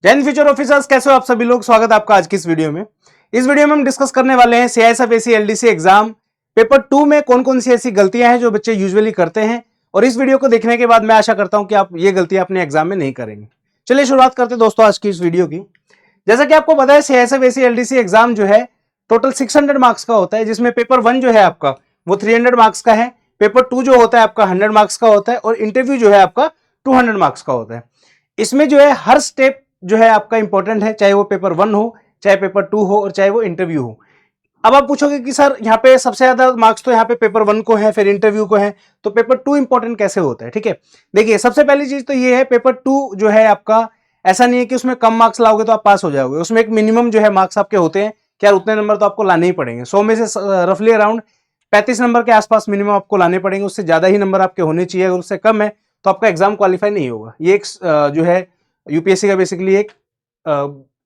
जय Hind future officers, कैसे हो आप सभी लोग। स्वागत है आपका आज की इस वीडियो में। इस वीडियो में हम डिस्कस करने वाले हैं CISF AC LDC exam paper 2 में कौन कौन सी ऐसी गलतियां हैं जो बच्चे यूजुअली करते हैं, और इस वीडियो को देखने के बाद मैं आशा करता हूं कि आप ये गलतियां अपने एग्जाम में नहीं करेंगे। चलिए शुरुआत करते हैं दोस्तों आज की इस वीडियो की। जैसा कि आपको पता है सीआईएसएफ एसी एलडीसी एग्जाम जो है टोटल 600 मार्क्स का होता है, जिसमें पेपर 1 जो है आपका वो 300 मार्क्स का है, पेपर 2 जो होता है आपका 100 मार्क्स का होता है, और इंटरव्यू जो है आपका 200 मार्क्स का होता है। इसमें जो है हर स्टेप जो है आपका इंपॉर्टेंट है, चाहे वो पेपर 1 हो, चाहे पेपर 2 हो, और चाहे वो इंटरव्यू हो। अब आप पूछोगे कि सर यहाँ पे सबसे ज्यादा मार्क्स तो यहाँ पे पेपर 1 को है, फिर इंटरव्यू को है, तो पेपर 2 इंपॉर्टेंट कैसे होता है। ठीक है, देखिए सबसे पहली चीज तो ये है, पेपर 2 जो है आपका ऐसा नहीं है कि उसमें कम मार्क्स लाओगे तो आप पास हो जाओगे। उसमें एक मिनिमम जो है मार्क्स आपके होते हैं कि यार उतने नंबर तो आपको लाने ही पड़ेंगे। 100 में से रफली अराउंड 35 नंबर के आसपास मिनिमम आपको लाने पड़ेंगे। उससे ज्यादा ही नंबर आपके होने चाहिए, अगर उससे कम है तो आपका एग्जाम क्वालिफाई नहीं होगा। ये एक जो है यूपीएससी का बेसिकली एक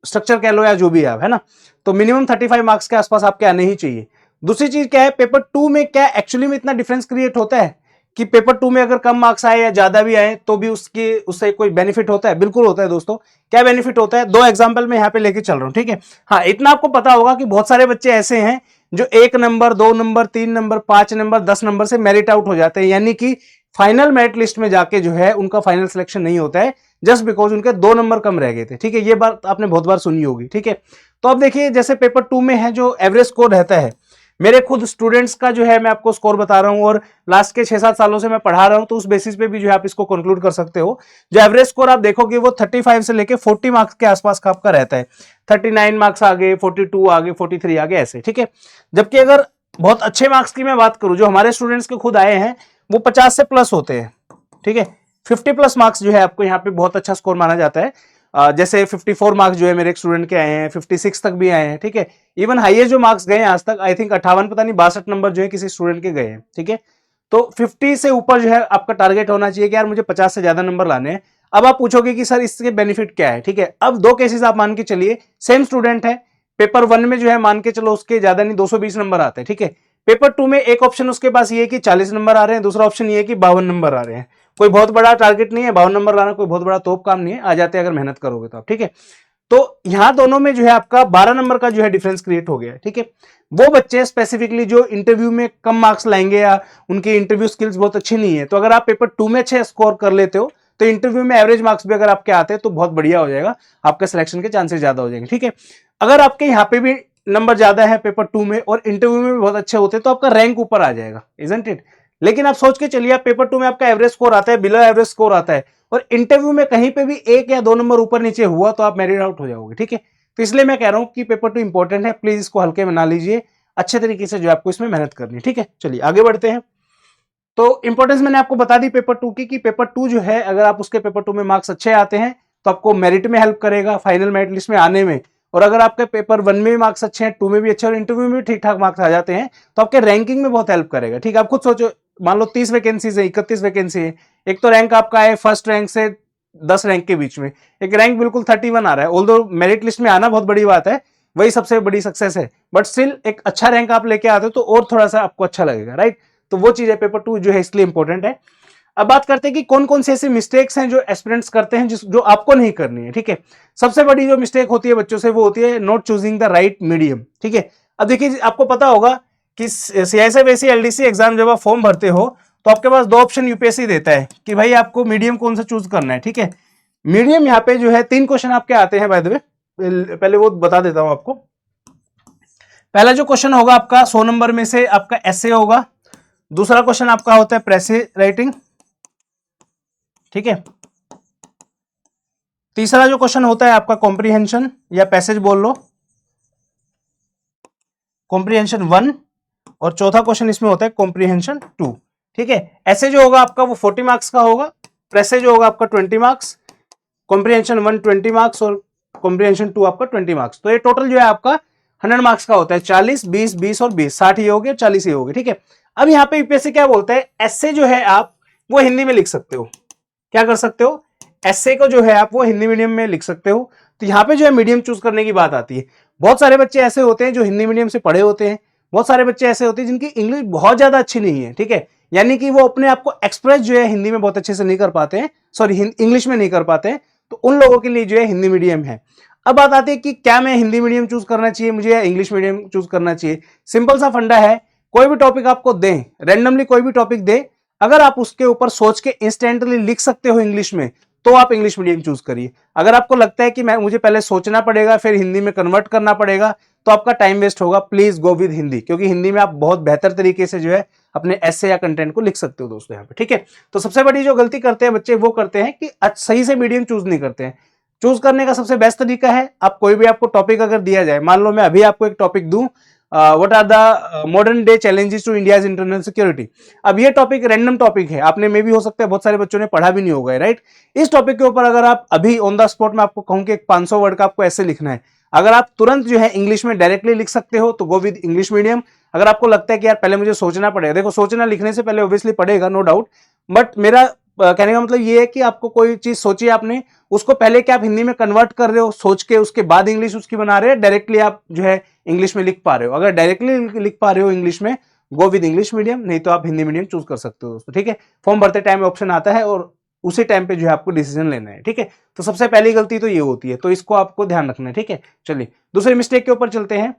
स्ट्रक्चर कह लो या जो भी आप, है ना। तो मिनिमम 35 मार्क्स के आसपास आपके आने ही चाहिए। दूसरी चीज क्या है, पेपर 2 में क्या एक्चुअली में इतना डिफरेंस क्रिएट होता है कि पेपर 2 में अगर कम मार्क्स आए या ज्यादा भी आए तो भी उससे कोई बेनिफिट होता है? बिल्कुल होता है दोस्तों। क्या बेनिफिट होता है, दो एग्जांपल मैं यहाँ पे लेके चल रहा हूँ। ठीक है, हाँ इतना आपको पता होगा कि बहुत सारे बच्चे ऐसे हैं जो 1 number 2 number 3 number 5 number 10 number से मेरिट आउट हो जाते हैं, यानी कि फाइनल मेरिट लिस्ट में जाके जो है उनका फाइनल सिलेक्शन नहीं होता है, जस्ट बिकॉज उनके 2 नंबर कम रह गए थे। ठीक है, ये बात आपने बहुत बार सुनी होगी। ठीक है, तो अब देखिए जैसे पेपर 2 में है जो एवरेज स्कोर रहता है, मेरे खुद स्टूडेंट्स का जो है मैं आपको स्कोर बता रहा हूं, और लास्ट के 6-7 सालों से मैं पढ़ा रहा हूं, तो उस बेसिस पे भी जो है आप इसको कंक्लूड कर सकते हो। जो एवरेज स्कोर आप देखोगे वो 35 से लेके 40 मार्क्स के आसपास का आपका रहता है। 39 मार्क्स आगे, 42 आगे, 43 आगे, ऐसे। ठीक है, जबकि अगर बहुत अच्छे मार्क्स की मैं बात करूं, जो हमारे स्टूडेंट्स के खुद आए हैं, वो 50 से प्लस होते हैं। ठीक है, 50 प्लस मार्क्स जो है आपको यहाँ पे बहुत अच्छा स्कोर माना जाता है। जैसे 54 मार्क्स जो है मेरे एक स्टूडेंट के आए हैं, 56 तक भी आए हैं। ठीक है, इवन हाईएस्ट जो मार्क्स गए हैं आज तक आई थिंक 58 पता नहीं 62 नंबर जो है किसी स्टूडेंट के गए हैं। ठीक है, तो 50 से ऊपर जो है आपका टारगेट होना चाहिए कि यार मुझे 50 से ज्यादा नंबर लाने हैं। अब आप पूछोगे कि सर इसके बेनिफिट क्या है। ठीक है, अब दो केसेस आप मान के चलिए, सेम स्टूडेंट है, पेपर 1 में जो है मान के चलो उसके ज्यादा नहीं 220 नंबर आते हैं। ठीक है, पेपर 2 में एक ऑप्शन उसके पास ये है कि 40 नंबर आ रहे हैं, दूसरा ऑप्शन ये है कि 52 नंबर आ रहे हैं। कोई बहुत बड़ा टारगेट नहीं है, 52 नंबर लाना कोई बहुत बड़ा तोप काम नहीं है, आ जाते हैं अगर मेहनत करोगे तो आप। ठीक है, तो यहां दोनों में जो है आपका 12 नंबर का जो है डिफरेंस क्रिएट हो गया है। ठीक है, वो बच्चे स्पेसिफिकली जो इंटरव्यू में कम मार्क्स लाएंगे या उनकी इंटरव्यू स्किल्स बहुत अच्छी नहीं है, तो अगर आप पेपर 2 में अच्छे स्कोर कर लेते हो तो इंटरव्यू में एवरेज मार्क्स भी अगर आपके आते हैं तो बहुत बढ़िया हो जाएगा, आपके सिलेक्शन के चांसेस ज्यादा हो जाएंगे। ठीक है, अगर आपके यहाँ पे भी नंबर ज्यादा है पेपर 2 में और इंटरव्यू में भी बहुत अच्छे होते हैं तो आपका रैंक ऊपर आ जाएगा, इजंट इट। लेकिन आप सोच के चलिए, पेपर 2 में आपका एवरेज स्कोर आता है, बिलो एवरेज स्कोर आता है, और इंटरव्यू में कहीं पे भी 1 या 2 नंबर ऊपर नीचे हुआ तो आप मेरिट आउट हो जाओगे। ठीक है, तो इसलिए मैं कह रहा हूं कि पेपर 2 इंपॉर्टेंट है, प्लीज इसको हल्के में ना लीजिए, अच्छे तरीके से जो आपको इसमें मेहनत करनी है। ठीक है, चलिए आगे बढ़ते हैं। तो इंपॉर्टेंस मैंने आपको बता दी पेपर 2 की, कि पेपर 2 जो है अगर आप उसके पेपर 2 में मार्क्स अच्छे आते हैं तो आपको मेरिट में हेल्प करेगा, फाइनल मेरिट लिस्ट में आने में। और अगर आपके पेपर 1 में भी मार्क्स अच्छे हैं, 2 में भी अच्छे, और इंटरव्यू में भी ठीक ठाक मार्क्स आ जाते हैं तो आपके रैंकिंग में बहुत हेल्प करेगा। ठीक है, आप खुद सोचो, मान लो 30 वैकेंसीज है, 31 वैकेंसी है, एक तो रैंक आपका है फर्स्ट रैंक से 10 रैंक के बीच में, एक रैंक बिल्कुल 31 आ रहा है। ऑल्दो मेरिट लिस्ट में आना बहुत बड़ी बात है, वही सबसे बड़ी सक्सेस है, बट स्टिल एक अच्छा रैंक आप लेके आते हो तो और थोड़ा सा आपको अच्छा लगेगा, राइट। तो वो चीज है, पेपर 2 जो है इसलिए इंपॉर्टेंट है। अब बात करते हैं कि कौन कौन से ऐसे मिस्टेक्स हैं जो एस्पिरेंट्स करते हैं जो आपको नहीं करनी है। ठीक है, सबसे बड़ी जो मिस्टेक होती है बच्चों से वो होती है not choosing the right medium. ठीक है, अब देखिए आपको पता होगा कि सीआईएसएफ एसी एलडीसी एग्जाम जब आप फॉर्म भरते हो तो आपके पास 2 ऑप्शन यूपीएससी देता है कि भाई आपको मीडियम कौन सा चूज करना है। ठीक है, मीडियम यहाँ पे जो है 3 क्वेश्चन आपके आते हैं, बाय द वे पहले वो बता देता हूं आपको। पहला जो क्वेश्चन होगा आपका 100 नंबर में से आपका एसे होगा, दूसरा क्वेश्चन आपका होता है प्रेसी राइटिंग। ठीक है, तीसरा जो क्वेश्चन होता है आपका कॉम्प्रीहेंशन या पैसेज बोल लो, कॉम्प्रीहेंशन 1, और चौथा क्वेश्चन इसमें होता है कॉम्प्रीहेंशन 2। ठीक है, ऐसे जो होगा आपका वो 40 मार्क्स का होगा, प्रेसेज जो होगा आपका 20 मार्क्स, कॉम्प्रीहेंशन 1 20 मार्क्स, और कॉम्प्रीहेंशन 2 आपका 20 मार्क्स। तो ये टोटल जो है आपका 100 मार्क्स का होता है। 40 20 20 और 20, 60 ये हो गए, 40 ये हो गए। ठीक है, अब यहाँ पे यूपीएससी क्या बोलता है, ऐसे जो है आप वो हिंदी में लिख सकते हो। क्या कर सकते हो, ऐसे को जो है आप वो हिंदी मीडियम में लिख सकते हो। तो यहाँ पे जो है मीडियम चूज करने की बात आती है। बहुत सारे बच्चे ऐसे होते हैं जो हिंदी मीडियम से पढ़े होते हैं, बहुत सारे बच्चे ऐसे होते हैं जिनकी इंग्लिश बहुत ज्यादा अच्छी नहीं है। ठीक है, यानी कि वो अपने आप को एक्सप्रेस जो है हिंदी में बहुत अच्छे से नहीं कर पाते हैं, सॉरी इंग्लिश में नहीं कर पाते हैं, तो उन लोगों के लिए जो है हिंदी मीडियम है। अब बात आती है कि क्या मैं हिंदी मीडियम चूज करना चाहिए मुझे या इंग्लिश मीडियम चूज करना चाहिए। सिंपल सा फंडा है, कोई भी टॉपिक आपको दें, रैंडमली कोई भी टॉपिक दे, अगर आप उसके ऊपर सोच के इंस्टेंटली लिख सकते हो इंग्लिश में, तो आप इंग्लिश मीडियम चूज करिए। अगर आपको लगता है कि मुझे पहले सोचना पड़ेगा फिर हिंदी में कन्वर्ट करना पड़ेगा, तो आपका टाइम वेस्ट होगा। प्लीज गो विद हिंदी, क्योंकि हिंदी में आप बहुत बेहतर तरीके से जो है अपने एसे या कंटेंट को लिख सकते हो दोस्तों यहाँ पे, ठीक है। तो सबसे बड़ी जो गलती करते हैं बच्चे वो करते हैं कि सही से मीडियम चूज नहीं करते हैं। चूज करने का सबसे बेस्ट तरीका है, आप कोई भी आपको टॉपिक अगर दिया जाए, मान लो मैं अभी आपको एक टॉपिक दूं, what are the modern day challenges to India's internal security. अब ये टॉपिक रैंडम टॉपिक है, आपने में भी हो सकता है बहुत सारे बच्चों ने पढ़ा भी नहीं होगा, राइट। इस टॉपिक के ऊपर अगर आप अभी ऑन द स्पॉट में आपको कहूं कि 500 वर्ड का आपको ऐसे लिखना है, अगर आप तुरंत जो है इंग्लिश में डायरेक्टली लिख सकते हो तो गो विद इंग्लिश मीडियम। अगर आपको लगता है कि यार पहले मुझे सोचना पड़ेगा, देखो सोचना लिखने से पहले ऑब्वियसली पड़ेगा, नो डाउट, बट मेरा कहने का मतलब ये है कि आपको कोई चीज सोची आपने, उसको पहले क्या आप हिंदी में कन्वर्ट कर रहे हो सोच के, उसके बाद इंग्लिश उसकी बना रहे हो, डायरेक्टली आप जो है इंग्लिश में लिख पा रहे हो। अगर डायरेक्टली लिख पा रहे हो इंग्लिश में, गो विद इंग्लिश मीडियम, नहीं तो आप हिंदी मीडियम चूज कर सकते हो दोस्तों, ठीक है। फॉर्म भरते टाइम ऑप्शन आता है और उसी टाइम पे जो है आपको डिसीजन लेना है, ठीक है। तो सबसे पहली गलती तो ये होती है, तो इसको आपको ध्यान रखना है, ठीक है। चलिए दूसरे मिस्टेक के ऊपर चलते हैं।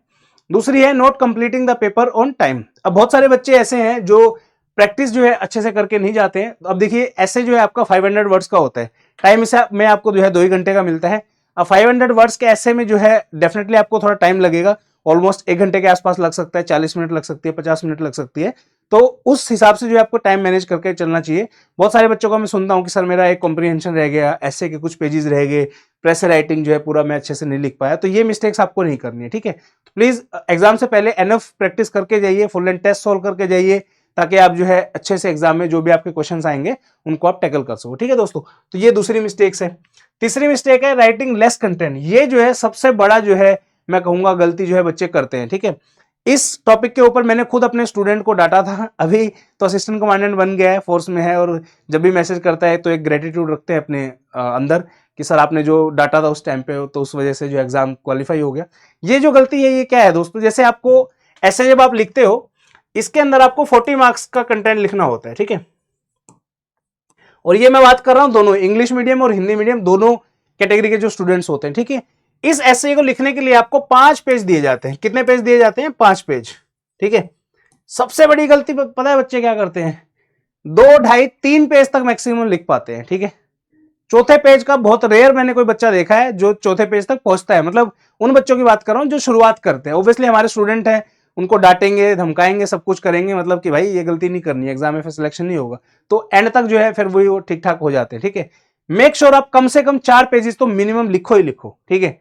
दूसरी है not completing the paper on time. अब बहुत सारे बच्चे ऐसे हैं जो प्रैक्टिस जो है अच्छे से करके नहीं जाते हैं। अब देखिए ऐसे जो है आपका 500 वर्ड्स का होता है, टाइम इसे में आपको जो है 2 ही घंटे का मिलता है। अब 500 वर्ड्स के ऐसे में जो है डेफिनेटली आपको थोड़ा टाइम लगेगा, ऑलमोस्ट 1 घंटे के आसपास लग सकता है, 40 मिनट लग सकती है, 50 मिनट लग सकती है। तो उस हिसाब से जो है आपको टाइम मैनेज करके चलना चाहिए। बहुत सारे बच्चों को मैं सुनता हूँ कि सर मेरा एक कॉम्प्रीहेंशन रह गया, ऐसे के कुछ पेजेस रह गए, प्रेशर राइटिंग जो है पूरा मैं अच्छे से नहीं लिख पाया। तो ये मिस्टेक्स आपको नहीं करनी है, ठीक है। तो प्लीज एग्जाम से पहले एनफ प्रैक्टिस करके जाइए, फुल एंड टेस्ट सोल्व करके जाइए, ताकि आप जो है अच्छे से एग्जाम में जो भी आपके क्वेश्चंस आएंगे उनको आप टैकल कर सको, ठीक है दोस्तों। तो ये दूसरी मिस्टेक्स है। तीसरी मिस्टेक है राइटिंग लेस कंटेंट। ये जो है सबसे बड़ा जो है मैं कहूंगा गलती जो है बच्चे करते हैं, ठीक है। इस टॉपिक के ऊपर मैंने खुद अपने स्टूडेंट को डांटा था, अभी तो असिस्टेंट कमांडेंट बन गया है, फोर्स में है, और जब भी मैसेज करता है तो एक ग्रेटिट्यूड रखते हैं अपने अंदर कि सर आपने जो डाटा था उस टाइम पे तो उस वजह से जो एग्जाम क्वालिफाई हो गया। ये जो गलती है ये क्या है दोस्तों, जैसे आपको ऐसे जब आप लिखते हो इसके अंदर आपको 40 मार्क्स का कंटेंट लिखना होता है, ठीक है। और ये मैं बात कर रहा हूं दोनों इंग्लिश मीडियम और हिंदी मीडियम दोनों कैटेगरी के जो स्टूडेंट्स होते हैं, ठीक है। इस एसे को लिखने के लिए आपको 5 पेज दिए जाते हैं। कितने पेज दिए जाते हैं? 5 पेज, ठीक है। सबसे बड़ी गलती पता है बच्चे क्या करते हैं? 2, ढाई, 3 पेज तक मैक्सिमम लिख पाते हैं, ठीक है। चौथे पेज का बहुत रेयर मैंने कोई बच्चा देखा है जो चौथे पेज तक पहुंचता है। मतलब उन बच्चों की बात कर रहा हूं जो शुरुआत करते हैं। ऑब्वियसली हमारे स्टूडेंट हैं, उनको डांटेंगे, धमकाएंगे, सब कुछ करेंगे, मतलब कि भाई ये गलती नहीं करनी, एग्जाम में फिर सिलेक्शन नहीं होगा। तो एंड तक जो है फिर वही वो ठीक ठाक हो जाते हैं, ठीक है। मेक श्योर आप कम से कम 4 पेजेस तो मिनिमम लिखो ही लिखो, ठीक है।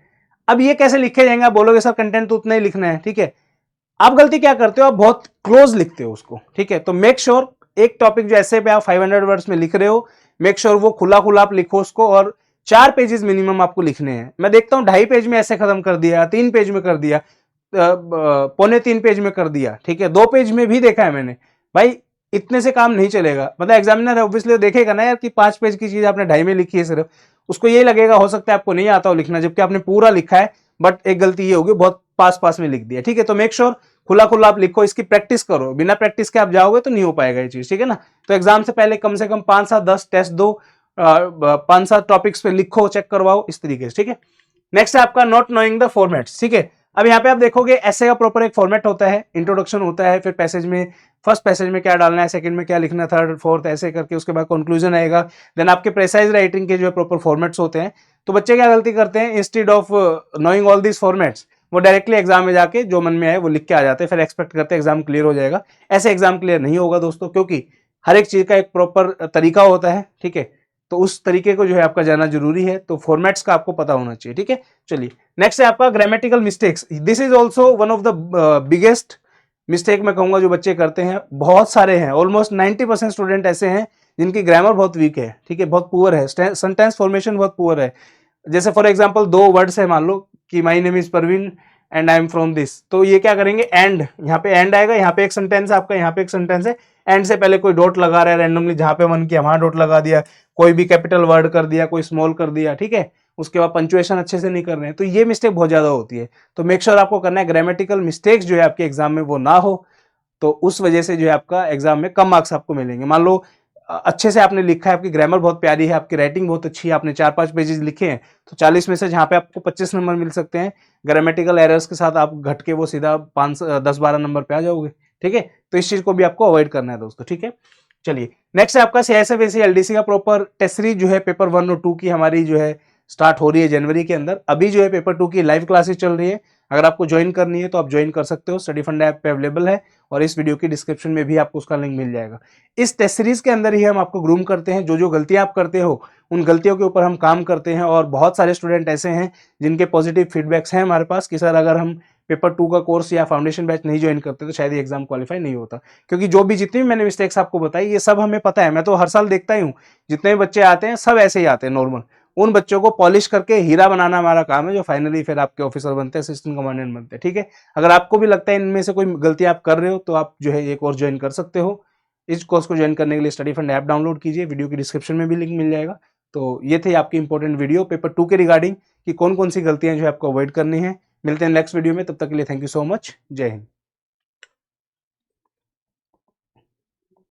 अब ये कैसे लिखे जाएंगे? आप बोलोगे सर कंटेंट तो उतना ही लिखना है, ठीक है। आप गलती क्या करते हो, आप बहुत क्लोज लिखते हो उसको, ठीक है। तो मेक श्योर एक टॉपिक जो ऐसे पे आप 500 वर्ड्स में लिख रहे हो, मेक श्योर वो खुला खुला आप लिखो उसको, और 4 पेजेस मिनिमम आपको लिखने हैं। मैं देखता हूं 2.5 पेज में ऐसे खत्म कर दिया, 3 पेज में कर दिया, 2.25 पेज में कर दिया, ठीक है। 2 पेज में भी देखा है मैंने। भाई इतने से काम नहीं चलेगा। मतलब एग्जामिनर ऑब्वियसली देखेगा ना यार कि 5 पेज की चीज आपने 2.5 में लिखी है सिर्फ, उसको ये लगेगा हो सकता है आपको नहीं आता हो लिखना, जबकि आपने पूरा लिखा है, बट एक गलती ये होगी बहुत पास पास में लिख दिया, ठीक है। तो मेक श्योर खुला खुला आप लिखो, इसकी प्रैक्टिस करो। बिना प्रैक्टिस के आप जाओगे तो नहीं हो पाएगा ये चीज, ठीक है ना। तो एग्जाम से पहले कम से कम 5 से 10 टेस्ट दो, 5-7 टॉपिक्स पे लिखो, चेक करवाओ, इस तरीके से, ठीक है। नेक्स्ट है आपका नॉट नोइंग द फॉर्मेट्स, ठीक है। अब यहाँ पे आप देखोगे ऐसे का प्रॉपर एक फॉर्मेट होता है, इंट्रोडक्शन होता है, फिर पैसेज में फर्स्ट पैसेज में क्या डालना है, सेकंड में क्या लिखना है, थर्ड फोर्थ ऐसे करके उसके बाद कंक्लूजन आएगा। देन आपके प्रेसाइज राइटिंग के जो प्रॉपर फॉर्मेट्स होते हैं। तो बच्चे क्या गलती करते हैं, instead of knowing all this formats वो डायरेक्टली एग्जाम में जाके जो मन में आए वो लिख के आ जाते हैं, फिर एक्सपेक्ट करते हैं एग्जाम क्लियर हो जाएगा। ऐसे एग्जाम क्लियर नहीं होगा दोस्तों, क्योंकि हर एक चीज का एक प्रॉपर तरीका होता है, ठीक है। तो उस तरीके को जो है आपका जानना जरूरी है, तो फॉर्मेट्स का आपको पता होना चाहिए, ठीक है। चलिए नेक्स्ट है आपका grammatical mistakes. This is also one of the biggest mistake मैं कहूंगा जो बच्चे करते हैं। बहुत सारे हैं, ऑलमोस्ट 90% स्टूडेंट ऐसे हैं जिनकी ग्रामर बहुत वीक है, ठीक है, बहुत पुअर है, सेंटेंस फॉर्मेशन बहुत पुअर है। जैसे फॉर एग्जांपल 2 वर्ड्स है, मान लो कि my name is Parveen and I am from this, तो ये क्या करेंगे, एंड, यहाँ पे एंड आएगा, यहाँ पे एक सेंटेंस है आपका, यहाँ पे एक सेंटेंस है, एंड से पहले कोई डॉट लगा रहा है रैंडमली, जहां पे मन किया वहां डॉट लगा दिया, कोई भी कैपिटल वर्ड कर दिया, कोई स्मॉल कर दिया, ठीक है। उसके बाद पंचुएशन अच्छे से नहीं कर रहे हैं, तो ये मिस्टेक बहुत ज्यादा होती है। तो मेक श्योर आपको करना है ग्रामेटिकल मिस्टेक्स जो है आपके एग्जाम में वो ना हो, तो उस वजह से जो है आपका एग्जाम में कम मार्क्स आपको मिलेंगे। मान लो अच्छे से आपने लिखा है, आपकी ग्रामर बहुत प्यारी है, आपकी राइटिंग बहुत अच्छी है, आपने 4-5 पेजेस लिखे हैं, तो 40 में से जहाँ पे आपको 25 नंबर मिल सकते हैं, ग्रामेटिकल एरर्स के साथ आप घट के वो सीधा 10-12 नंबर पे आ जाओगे। ठीक है, तो इस चीज को भी आपको अवॉइड करना है दोस्तों। ठीक है, चलिए नेक्स्ट है आपका सीआईएसएफ एसी एलडीसी का प्रॉपर टेस्ट सीरीज जो है पेपर 1 और 2 की हमारी जो है स्टार्ट हो रही है जनवरी के अंदर। अभी जो है पेपर 2 की लाइव क्लासेस चल रही है, अगर आपको ज्वाइन करनी है तो आप ज्वाइन कर सकते हो, स्टडी फंड ऐप पे अवेलेबल है और इस वीडियो की डिस्क्रिप्शन में भी आपको उसका लिंक मिल जाएगा। इस टेस्ट सीरीज के अंदर ही हम आपको ग्रूम करते हैं, जो जो गलतियां आप करते हो उन गलतियों के ऊपर हम काम करते हैं, और बहुत सारे स्टूडेंट ऐसे हैं जिनके पॉजिटिव फीडबैक्स हैं हमारे पास कि सर अगर हम पेपर 2 का कोर्स या फाउंडेशन बैच नहीं ज्वाइन करते तो शायद ये एग्जाम क्वालिफाई नहीं होता। क्योंकि जो भी जितनी भी मैंने मिस्टेक्स आपको बताई ये सब हमें पता है, मैं तो हर साल देखता ही हूँ, जितने भी बच्चे आते हैं सब ऐसे ही आते हैं नॉर्मल। उन बच्चों को पॉलिश करके हीरा बनाना हमारा काम है, जो फाइनली फिर आपके ऑफिसर बनते हैं, असिस्टेंट कमांडेंट बनते हैं। ठीक है, अगर आपको भी लगता है इनमें से कोई गलती आप कर रहे हो तो आप जो है ये कोर्स ज्वाइन कर सकते हो। इस कोर्स को ज्वाइन करने के लिए स्टडी फंड ऐप डाउनलोड कीजिए, वीडियो की डिस्क्रिप्शन में भी लिंक मिल जाएगा। तो ये थे आपकी इंपॉर्टेंट वीडियो पेपर 2 के रिगार्डिंग कि कौन कौन सी गलतियां जो है आपको अवॉइड करनी है। मिलते हैं नेक्स्ट वीडियो में, तब तक के लिए थैंक यू सो मच, जय हिंद।